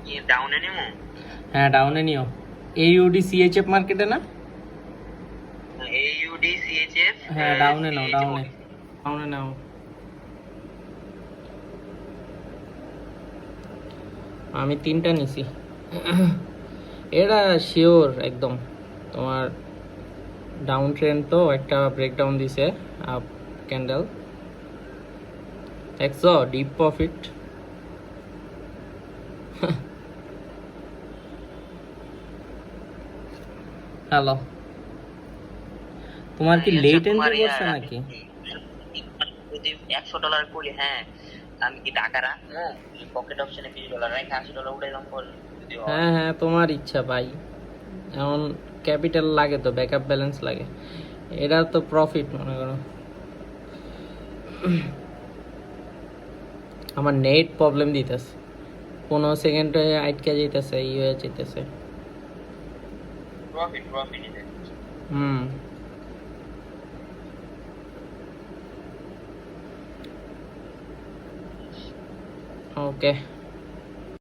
কি ডাউনে নিমু? হ্যাঁ ডাউনে নিও। AUD CHF মার্কেটে না? AUD CHF হ্যাঁ ডাউনে নাও, ডাউনে ডাউনে নাও। আমি 3টা নিছি। এটা শিওর একদম তোমার ডাউন ট্রেন্ড, তো একটা ব্রেকডাউন দিছে আপ ক্যান্ডেল, দেখছো ডিপ প্রফিট। হ্যালো, তোমার কি লেট এন্ট্রি করছে নাকি? যদি $100 করি, হ্যাঁ আমি কি টাকা রাখবো? পকেট অপশনে $20 রেখে $80 উঠে দাম করবো যদি হয়। হ্যাঁ হ্যাঁ তোমার ইচ্ছা ভাই, এখন ক্যাপিটাল লাগে তো, ব্যাকআপ ব্যালেন্স লাগে, এটা তো প্রফিট মনে করো। আমার নেট প্রবলেম দিতেছে, 15 সেকেন্ডে আটকে যেতেছে, ই হয়ে যেতেছে। প্রফিট হুম ওকে।